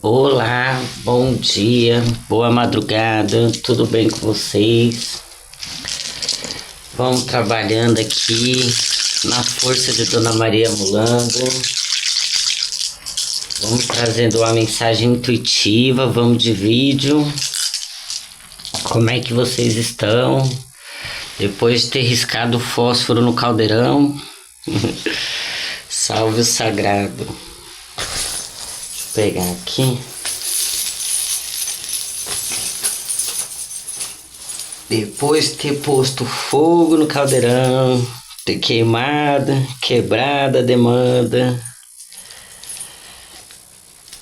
Olá, bom dia, boa madrugada, tudo bem com vocês? Vamos trabalhando aqui na força de Dona Maria Mulambo. Vamos trazendo uma mensagem intuitiva, vamos de vídeo. Como é que vocês estão? Depois de ter riscado o fósforo no caldeirão. Salve o sagrado. Deixa eu pegar aqui. Depois de ter posto fogo no caldeirão, ter queimado, quebrada a demanda.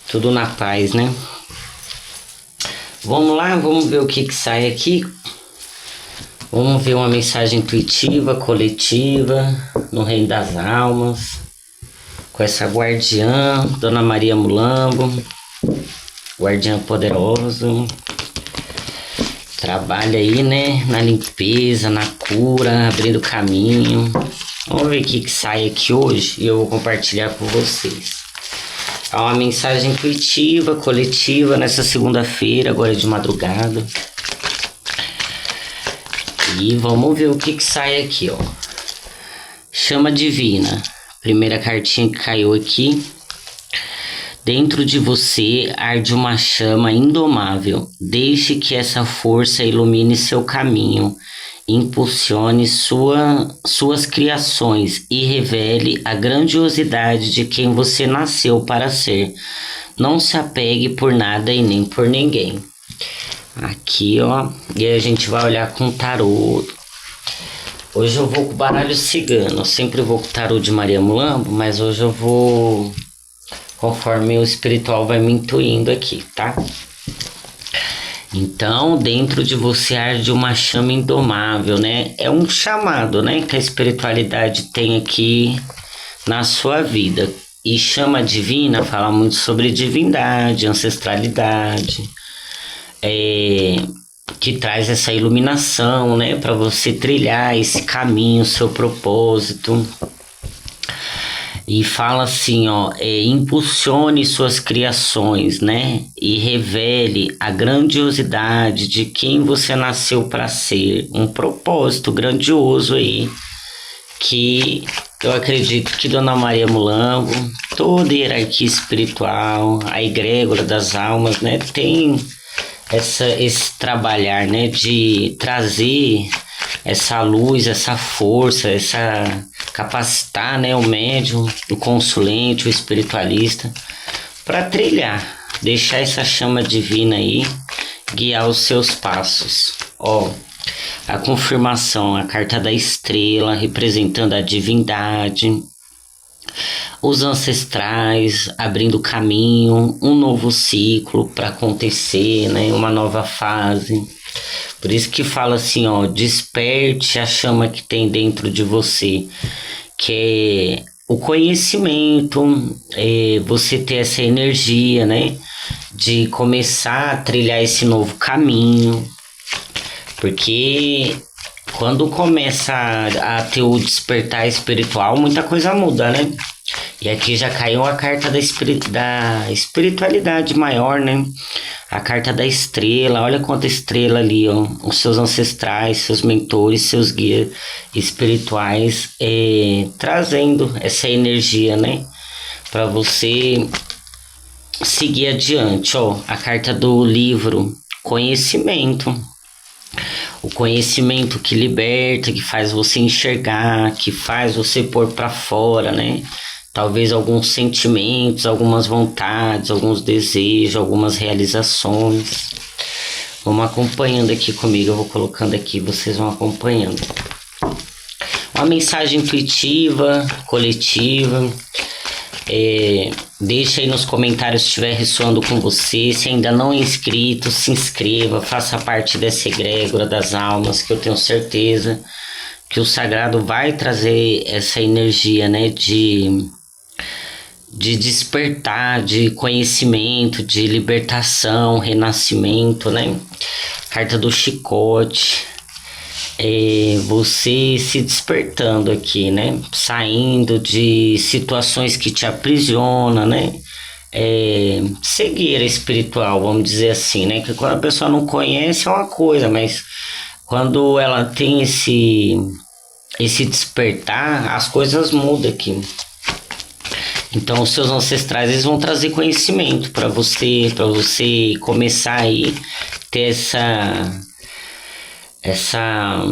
Tudo na paz, né? Vamos lá, vamos ver o que sai aqui. Vamos ver uma mensagem intuitiva, coletiva, no reino das almas, com essa guardiã, Dona Maria Mulambo, guardiã poderosa. Trabalha aí, né, na limpeza, na cura, abrindo caminho. Vamos ver o que sai aqui hoje e eu vou compartilhar com vocês. É uma mensagem intuitiva, coletiva, nessa segunda-feira, agora de madrugada. E vamos ver o que sai aqui, ó. Chama divina. Primeira cartinha que caiu aqui. Dentro de você arde uma chama indomável. Deixe que essa força ilumine seu caminho. Impulsione suas criações e revele a grandiosidade de quem você nasceu para ser. Não se apegue por nada e nem por ninguém. Aqui, ó, e aí a gente vai olhar com o tarô. Hoje eu vou com o baralho cigano. Eu sempre vou com o tarô de Maria Mulambo, mas hoje eu vou conforme o espiritual vai me intuindo aqui, tá? Então, dentro de você arde uma chama indomável, né? É um chamado, né, que a espiritualidade tem aqui na sua vida. E chama divina fala muito sobre divindade, ancestralidade, que traz essa iluminação, né, para você trilhar esse caminho, seu propósito. E fala assim, ó, impulsione suas criações, né, e revele a grandiosidade de quem você nasceu para ser. Um propósito grandioso aí, que eu acredito que Dona Maria Mulambo, toda a hierarquia espiritual, a egrégora das almas, né, tem esse trabalhar, né, de trazer essa luz, essa força, essa capacitar, né, o médium, o consulente, o espiritualista para trilhar, deixar essa chama divina aí guiar os seus passos. Ó, a confirmação, a carta da estrela representando a divindade, os ancestrais abrindo caminho, um novo ciclo para acontecer, né, uma nova fase. Por isso que fala assim, ó, desperte a chama que tem dentro de você, que é o conhecimento, você ter essa energia, né, de começar a trilhar esse novo caminho, porque quando começa a ter o despertar espiritual, muita coisa muda, né? E aqui já caiu a carta da espiritualidade maior, né? A carta da estrela, olha quanta estrela ali, ó. Os seus ancestrais, seus mentores, seus guias espirituais, trazendo essa energia, né? Para você seguir adiante, ó. A carta do livro, conhecimento. O conhecimento que liberta, que faz você enxergar, que faz você pôr para fora, né? Talvez alguns sentimentos, algumas vontades, alguns desejos, algumas realizações. Vamos acompanhando aqui comigo, eu vou colocando aqui, vocês vão acompanhando. Uma mensagem intuitiva, coletiva. Deixa aí nos comentários se estiver ressoando com você. Se ainda não é inscrito, se inscreva, faça parte dessa egrégora das almas, que eu tenho certeza que o sagrado vai trazer essa energia, né, de despertar, de conhecimento, de libertação, renascimento, né? Carta do chicote. Você se despertando aqui, né? Saindo de situações que te aprisionam, né? cegueira espiritual, vamos dizer assim, né? Que quando a pessoa não conhece é uma coisa, mas quando ela tem esse despertar, as coisas mudam aqui. Então, os seus ancestrais, eles vão trazer conhecimento para você começar aí ter essa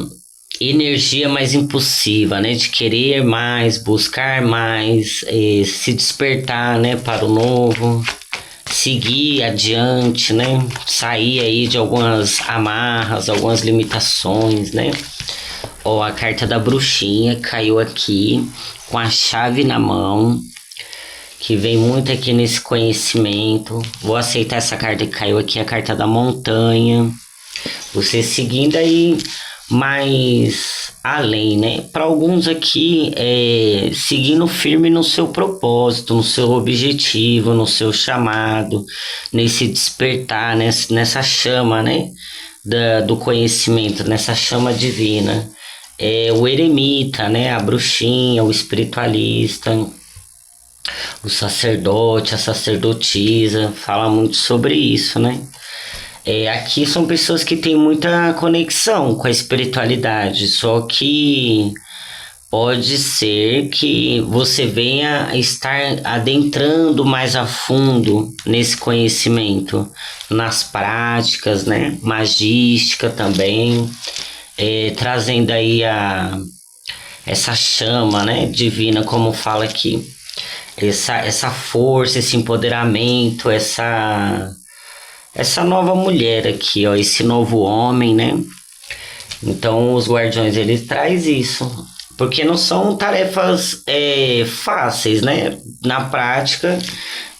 energia mais impulsiva, né? De querer mais, buscar mais, se despertar, né? Para o novo, seguir adiante, né? Sair aí de algumas amarras, algumas limitações, né? Ó, a carta da bruxinha caiu aqui com a chave na mão, que vem muito aqui nesse conhecimento. Vou aceitar essa carta que caiu aqui, a carta da montanha. Você seguindo aí mais além, né? Para alguns aqui, seguindo firme no seu propósito, no seu objetivo, no seu chamado, nesse despertar, nessa chama, né? Do conhecimento, nessa chama divina. O eremita, né? A bruxinha, o espiritualista, o sacerdote, a sacerdotisa, fala muito sobre isso, né? Aqui são pessoas que têm muita conexão com a espiritualidade, só que pode ser que você venha estar adentrando mais a fundo nesse conhecimento, nas práticas, né? Magística também, trazendo aí essa chama, né? Divina, como fala aqui. Essa força, esse empoderamento, essa nova mulher aqui, ó, esse novo homem, né? Então os guardiões, eles trazem isso, porque não são tarefas fáceis, né? Na prática,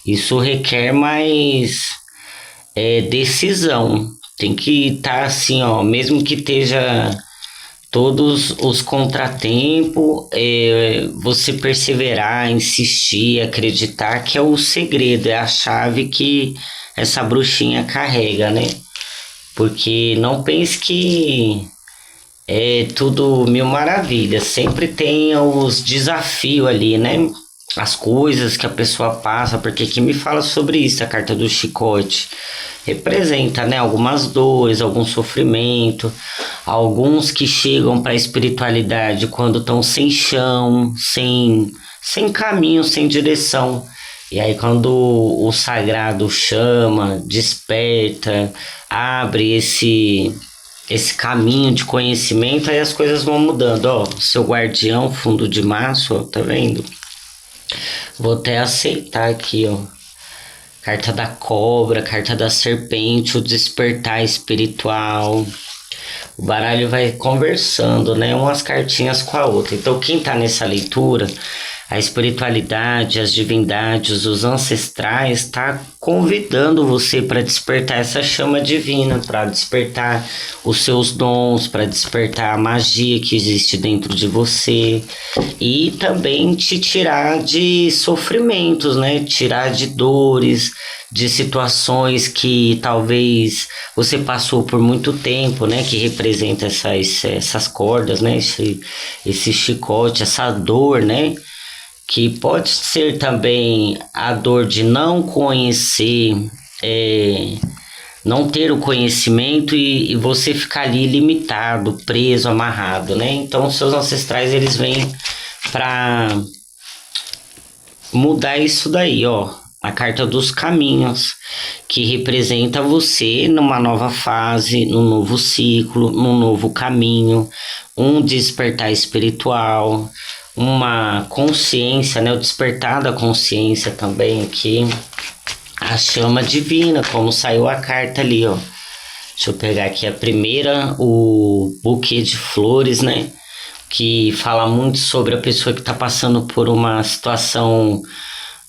isso requer mais decisão. Tem que estar assim, ó, mesmo que esteja todos os contratempos, você perseverar, insistir, acreditar, que é o segredo, é a chave que essa bruxinha carrega, né? Porque não pense que é tudo mil maravilhas, sempre tem os desafios ali, né? As coisas que a pessoa passa, porque aqui me fala sobre isso, a carta do chicote. Representa, né, algumas dores, algum sofrimento, alguns que chegam para a espiritualidade quando estão sem chão, sem caminho, sem direção. E aí quando o sagrado chama, desperta, abre esse caminho de conhecimento, aí as coisas vão mudando. Ó, seu guardião, fundo de maço, ó, tá vendo? Vou até aceitar aqui, ó. Carta da cobra, carta da serpente, o despertar espiritual. O baralho vai conversando, né? Umas cartinhas com a outra. Então, quem tá nessa leitura, a espiritualidade, as divindades, os ancestrais, tá convidando você para despertar essa chama divina, para despertar os seus dons, para despertar a magia que existe dentro de você e também te tirar de sofrimentos, né? Tirar de dores, de situações que talvez você passou por muito tempo, né? Que representa essas cordas, né? Esse chicote, essa dor, né? Que pode ser também a dor de não conhecer, não ter o conhecimento e você ficar ali limitado, preso, amarrado, né? Então, seus ancestrais, eles vêm para mudar isso daí, ó. A carta dos caminhos, que representa você numa nova fase, num novo ciclo, num novo caminho, um despertar espiritual, uma consciência, né? O despertar da consciência também aqui. A chama divina, como saiu a carta ali, ó. Deixa eu pegar aqui a primeira, o buquê de flores, né? Que fala muito sobre a pessoa que está passando por uma situação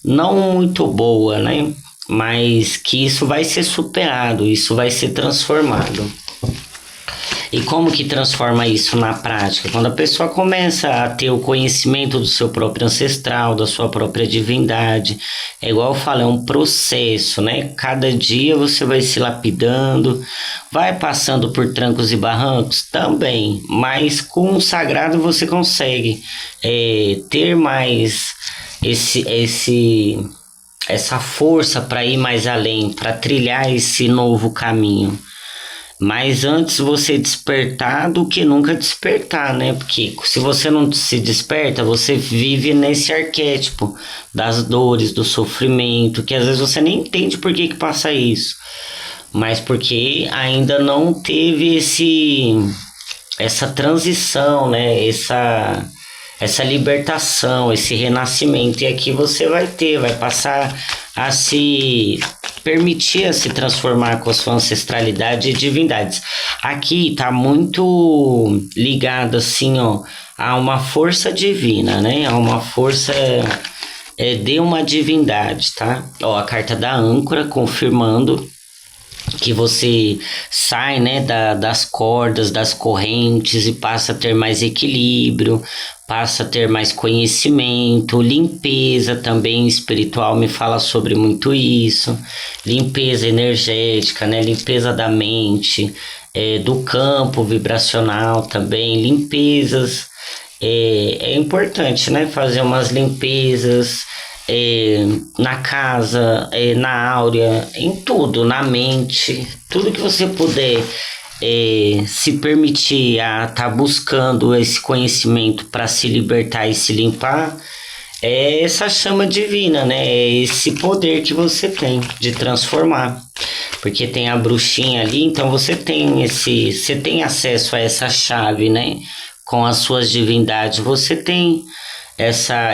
não muito boa, né? Mas que isso vai ser superado, isso vai ser transformado. E como que transforma isso na prática? Quando a pessoa começa a ter o conhecimento do seu próprio ancestral, da sua própria divindade. É igual eu falo, é um processo, né? Cada dia você vai se lapidando, vai passando por trancos e barrancos também, mas com o sagrado você consegue ter mais essa força para ir mais além, para trilhar esse novo caminho. Mas antes você despertar do que nunca despertar, né? Porque se você não se desperta, você vive nesse arquétipo das dores, do sofrimento, que às vezes você nem entende por que passa isso. Mas porque ainda não teve essa transição, né? Essa libertação, esse renascimento. E aqui você vai passar a se permitir a se transformar com a sua ancestralidade e divindades. Aqui tá muito ligado assim, ó, a uma força divina, né? A uma força de uma divindade, tá? Ó, a carta da âncora confirmando que você sai, né, das cordas, das correntes e passa a ter mais equilíbrio, passa a ter mais conhecimento, limpeza também espiritual me fala sobre muito isso, limpeza energética, né, limpeza da mente, do campo vibracional também, limpezas, é importante, né, fazer umas limpezas, na casa, na áurea, em tudo, na mente, tudo que você puder se permitir a estar buscando esse conhecimento para se libertar e se limpar, é essa chama divina, né? É esse poder que você tem de transformar. Porque tem a bruxinha ali, então você tem acesso a essa chave, né? Com as suas divindades, você tem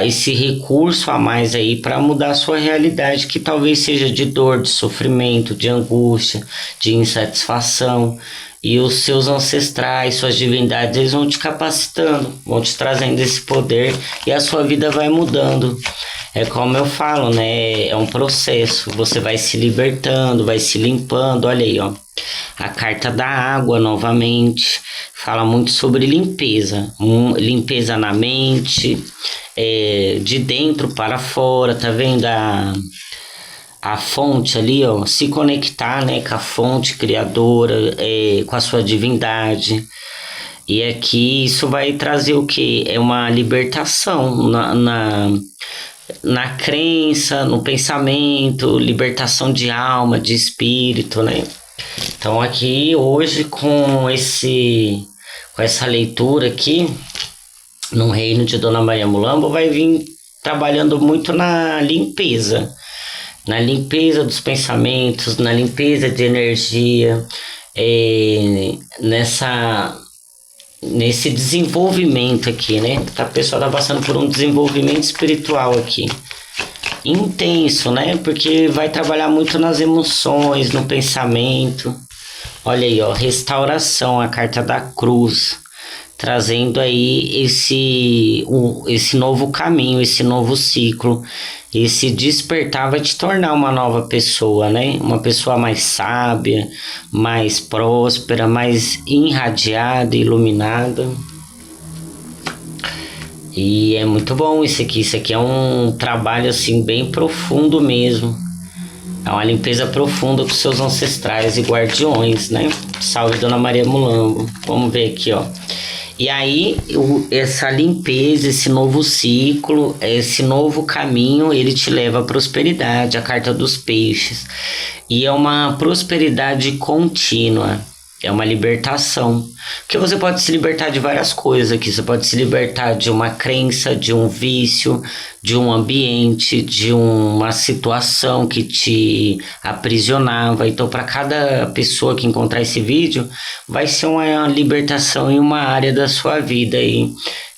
esse recurso a mais aí para mudar a sua realidade, que talvez seja de dor, de sofrimento, de angústia, de insatisfação. E os seus ancestrais, suas divindades, eles vão te capacitando, vão te trazendo esse poder e a sua vida vai mudando. É como eu falo, né? É um processo. Você vai se libertando, vai se limpando. Olha aí, ó. A carta da água, novamente, fala muito sobre limpeza. Limpeza na mente, de dentro para fora, tá vendo? A fonte ali, ó, se conectar, né, com a fonte criadora, com a sua divindade. E aqui isso vai trazer o quê? É uma libertação na crença, no pensamento, libertação de alma, de espírito, né? Então aqui hoje com essa leitura aqui no reino de Dona Maria Mulambo vai vir trabalhando muito na limpeza dos pensamentos, na limpeza de energia, nesse desenvolvimento aqui, né? A pessoa tá passando por um desenvolvimento espiritual aqui. Intenso, né? Porque vai trabalhar muito nas emoções, no pensamento. Olha aí, ó, restauração, a carta da cruz, trazendo aí esse novo caminho, esse novo ciclo. Esse despertar vai te tornar uma nova pessoa, né? Uma pessoa mais sábia, mais próspera, mais irradiada, iluminada. E é muito bom isso aqui é um trabalho assim bem profundo mesmo. É uma limpeza profunda com seus ancestrais e guardiões, né? Salve Dona Maria Mulambo. Vamos ver aqui, ó. E aí, essa limpeza, esse novo ciclo, esse novo caminho, ele te leva à prosperidade, a carta dos peixes. E é uma prosperidade contínua, é uma libertação. Porque você pode se libertar de várias coisas aqui. Você pode se libertar de uma crença, de um vício, de um ambiente, de uma situação que te aprisionava. Então, para cada pessoa que encontrar esse vídeo, vai ser uma libertação em uma área da sua vida aí,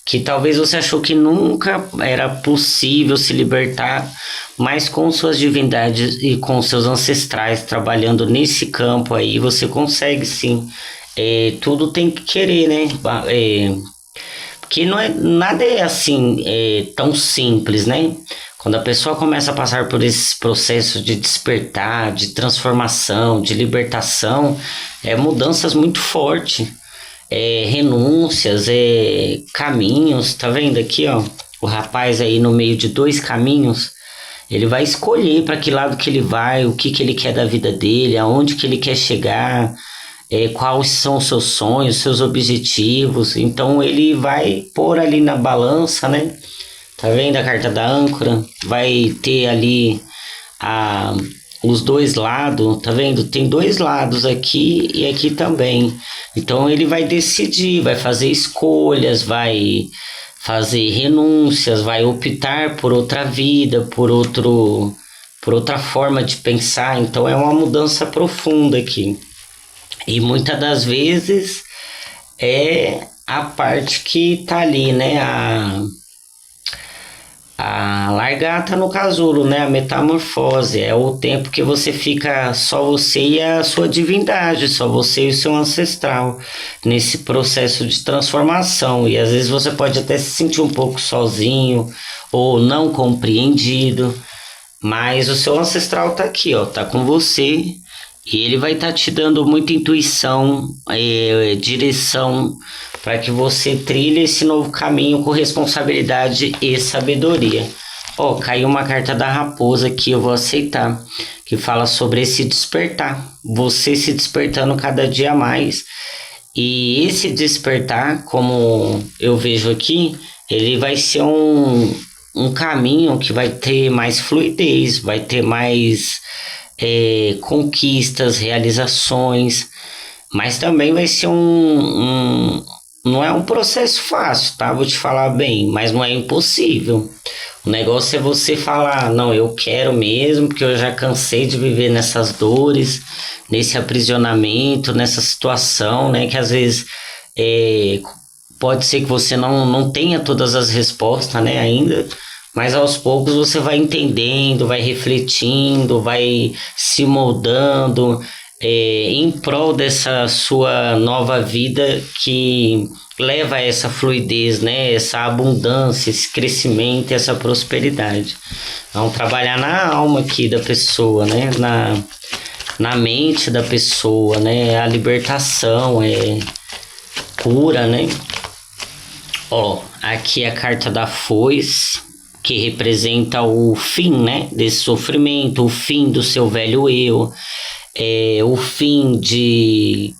que talvez você achou que nunca era possível se libertar, mas com suas divindades e com seus ancestrais trabalhando nesse campo aí, você consegue sim. Tudo tem que querer, né? Porque nada é assim tão simples, né? Quando a pessoa começa a passar por esses processos de despertar, de transformação, de libertação, mudanças muito fortes, renúncias, caminhos, tá vendo aqui, ó? O rapaz aí no meio de dois caminhos, ele vai escolher para que lado que ele vai, o que ele quer da vida dele, aonde que ele quer chegar, quais são os seus sonhos, seus objetivos. Então ele vai pôr ali na balança, né? Tá vendo a carta da âncora? Vai ter ali os dois lados, tá vendo? Tem dois lados aqui e aqui também. Então ele vai decidir, vai fazer escolhas, vai fazer renúncias, vai optar por outra vida, por outra forma de pensar. Então é uma mudança profunda aqui. E muitas das vezes é a parte que tá ali, né? A largata no casulo, né? A metamorfose. É o tempo que você fica só você e a sua divindade, só você e o seu ancestral, nesse processo de transformação. E às vezes você pode até se sentir um pouco sozinho ou não compreendido, mas o seu ancestral tá aqui, ó, tá com você. E ele vai estar te dando muita intuição, direção, para que você trilhe esse novo caminho com responsabilidade e sabedoria. Ó, caiu uma carta da raposa que eu vou aceitar, que fala sobre esse despertar, você se despertando cada dia mais. E esse despertar, como eu vejo aqui, ele vai ser um caminho que vai ter mais fluidez, vai ter mais conquistas, realizações, mas também vai ser não é um processo fácil, tá? Vou te falar bem, mas não é impossível. O negócio é você falar, não, eu quero mesmo, porque eu já cansei de viver nessas dores, nesse aprisionamento, nessa situação, né? Que às vezes pode ser que você não tenha todas as respostas, né, ainda, mas aos poucos você vai entendendo, vai refletindo, vai se moldando em prol dessa sua nova vida que leva a essa fluidez, né? Essa abundância, esse crescimento, essa prosperidade. Então, trabalhar na alma aqui da pessoa, né? Na mente da pessoa, né? A libertação, cura, né? Ó, aqui a carta da foice, que representa o fim, né, desse sofrimento, o fim do seu velho eu, o fim de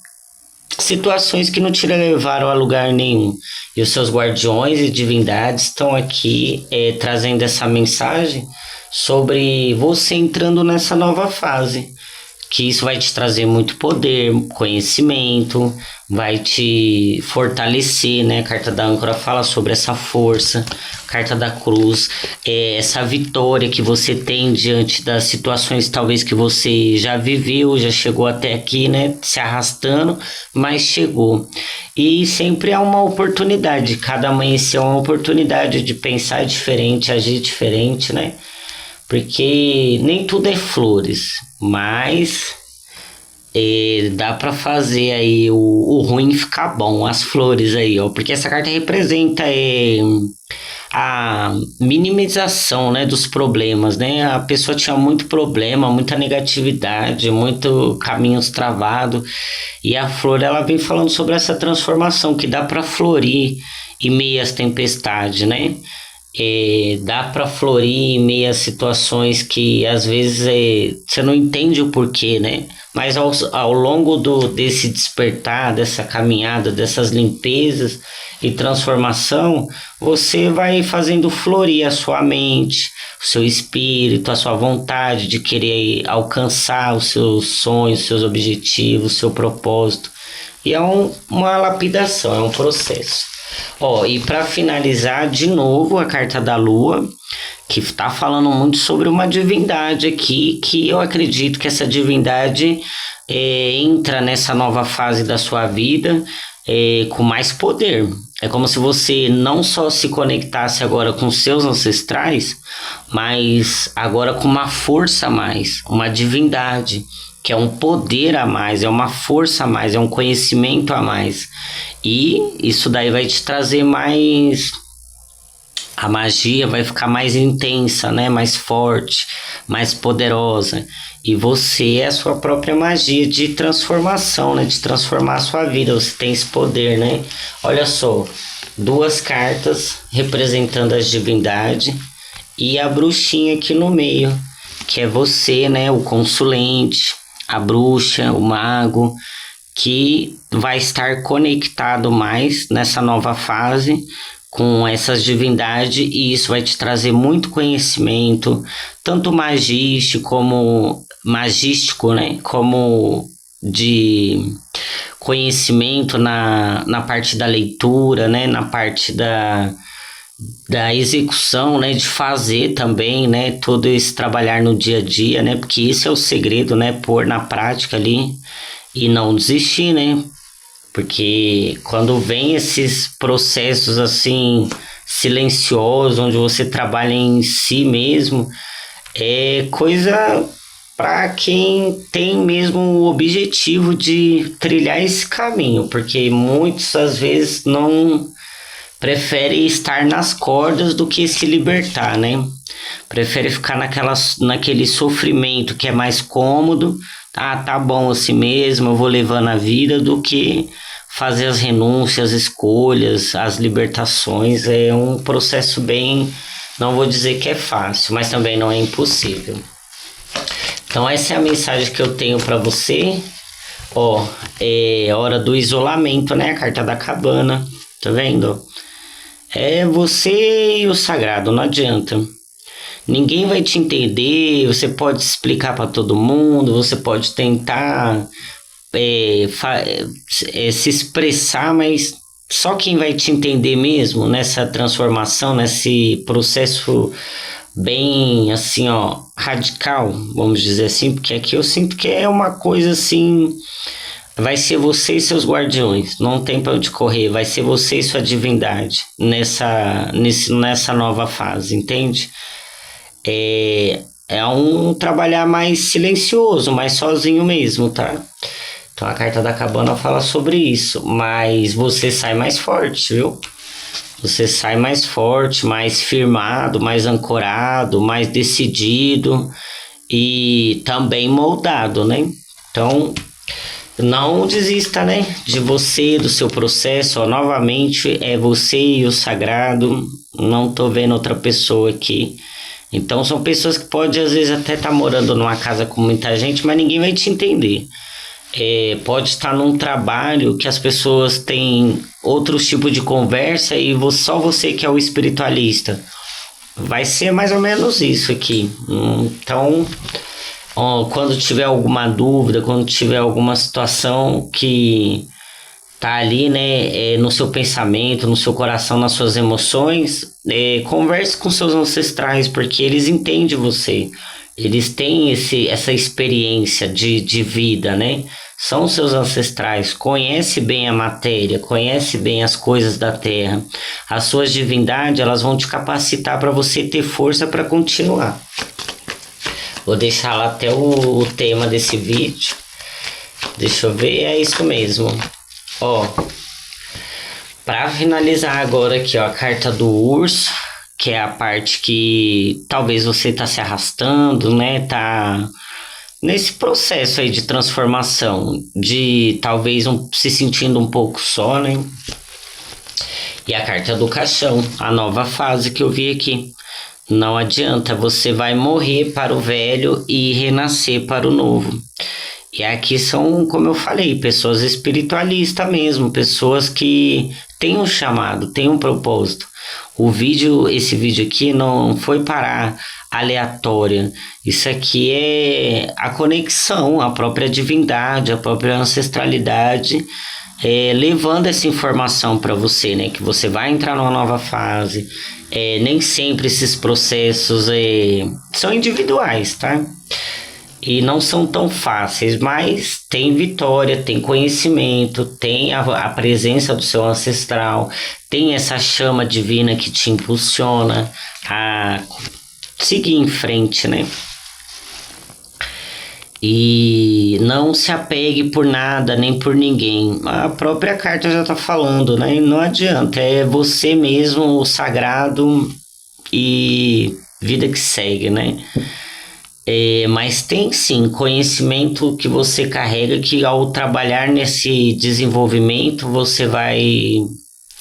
situações que não te levaram a lugar nenhum. E os seus guardiões e divindades estão aqui trazendo essa mensagem sobre você entrando nessa nova fase. Que isso vai te trazer muito poder, conhecimento, vai te fortalecer, né? A carta da âncora fala sobre essa força, carta da cruz, essa vitória que você tem diante das situações talvez que você já viveu, já chegou até aqui, né? Se arrastando, mas chegou. E sempre é uma oportunidade, cada amanhecer é uma oportunidade de pensar diferente, agir diferente, né? Porque nem tudo é flores, mas dá para fazer aí o ruim ficar bom, as flores aí, ó. Porque essa carta representa a minimização, né, dos problemas, né? A pessoa tinha muito problema, muita negatividade, muito caminhos travados. E a flor, ela vem falando sobre essa transformação que dá para florir em meio às tempestades, né? Dá para florir em meio a situações que às vezes você não entende o porquê, né? Mas ao longo desse despertar, dessa caminhada, dessas limpezas e transformação, você vai fazendo florir a sua mente, o seu espírito, a sua vontade de querer alcançar os seus sonhos, os seus objetivos, o seu propósito. E é uma lapidação, é um processo. Ó, e para finalizar, de novo, a carta da lua, que está falando muito sobre uma divindade aqui, que eu acredito que essa divindade entra nessa nova fase da sua vida com mais poder. É como se você não só se conectasse agora com seus ancestrais, mas agora com uma força a mais, uma divindade, que é um poder a mais, é uma força a mais, é um conhecimento a mais. E isso daí vai te trazer mais... A magia vai ficar mais intensa, né? Mais forte, mais poderosa. E você é a sua própria magia de transformação, né? De transformar a sua vida. Você tem esse poder, né? Olha só, duas cartas representando as divindades e a bruxinha aqui no meio, que é você, né? O consulente, a bruxa, o mago, que vai estar conectado mais nessa nova fase com essas divindades, e isso vai te trazer muito conhecimento, tanto magístico, né? Como de conhecimento na parte da leitura, né? Na parte da execução, né? De fazer também, né? Todo esse trabalhar no dia a dia, né? Porque isso é o segredo, né? Pôr na prática ali e não desistir, né? Porque quando vem esses processos assim silenciosos, onde você trabalha em si mesmo, é coisa para quem tem mesmo o objetivo de trilhar esse caminho, porque muitas às vezes não prefere estar nas cordas do que se libertar, né? Prefere ficar naquele sofrimento que é mais cômodo. Ah, tá bom assim mesmo, eu vou levando a vida, do que fazer as renúncias, as escolhas, as libertações. É um processo bem, não vou dizer que é fácil, mas também não é impossível. Então essa é a mensagem que eu tenho para você. Ó, é hora do isolamento, né? A carta da cabana, tá vendo? É você e o sagrado, não adianta. Ninguém vai te entender, você pode explicar para todo mundo, você pode tentar se expressar, mas só quem vai te entender mesmo nessa transformação, nesse processo bem assim, ó, radical, vamos dizer assim, porque aqui eu sinto que é uma coisa assim, vai ser você e seus guardiões, não tem para onde correr, vai ser você e sua divindade nessa nova fase, entende? É um trabalhar mais silencioso, mais sozinho mesmo, tá? Então a carta da cabana fala sobre isso, mas você sai mais forte, viu? Você sai mais forte, mais firmado, mais ancorado, mais decidido e também moldado, né? Então, não desista, né? De você, do seu processo. Ó, novamente, é você e o sagrado. Não tô vendo outra pessoa aqui. Então, são pessoas que podem, às vezes, até estar morando numa casa com muita gente, mas ninguém vai te entender. Pode estar num trabalho que as pessoas têm outros tipos de conversa e só você que é o espiritualista. Vai ser mais ou menos isso aqui. Então, quando tiver alguma dúvida, quando tiver alguma situação que tá ali, né, no seu pensamento, no seu coração, nas suas emoções, converse com seus ancestrais, porque eles entendem você. Eles têm essa experiência de vida, né? São seus ancestrais, conhece bem a matéria, conhece bem as coisas da terra. As suas divindades, elas vão te capacitar para você ter força para continuar. Vou deixar lá até o tema desse vídeo. Deixa eu ver, é isso mesmo. Ó, para finalizar agora aqui, ó, a carta do urso, que é a parte que talvez você tá se arrastando, né? Tá nesse processo aí de transformação, de talvez se sentindo um pouco só, né? E a carta do caixão, a nova fase que eu vi aqui. Não adianta, você vai morrer para o velho e renascer para o novo. E aqui são, como eu falei, pessoas espiritualistas mesmo, pessoas que têm um chamado, têm um propósito. Esse vídeo aqui não foi para aleatória. Isso aqui é a conexão, a própria divindade, a própria ancestralidade, levando essa informação para você, né? Que você vai entrar numa nova fase. Nem sempre esses processos são individuais, tá? E não são tão fáceis, mas tem vitória, tem conhecimento, tem a presença do seu ancestral, tem essa chama divina que te impulsiona a seguir em frente, né? E não se apegue por nada, nem por ninguém. A própria carta já tá falando, né? Não adianta, é você mesmo, o sagrado e vida que segue, né? Mas tem sim conhecimento que você carrega, que ao trabalhar nesse desenvolvimento você vai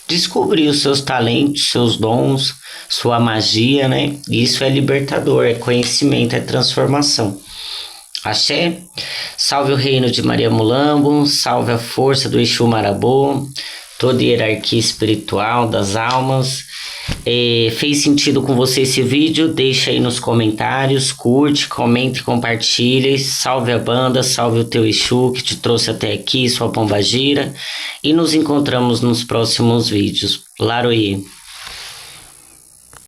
descobrir os seus talentos, seus dons, sua magia, né? Isso é libertador, é conhecimento, é transformação. Axé, salve o reino de Maria Mulambo, salve a força do Exu Marabô, toda hierarquia espiritual das almas. Fez sentido com você esse vídeo? Deixa aí nos comentários, curte, comente, compartilhe, salve a banda, salve o teu Exu que te trouxe até aqui, sua pombagira, e nos encontramos nos próximos vídeos. Laroie.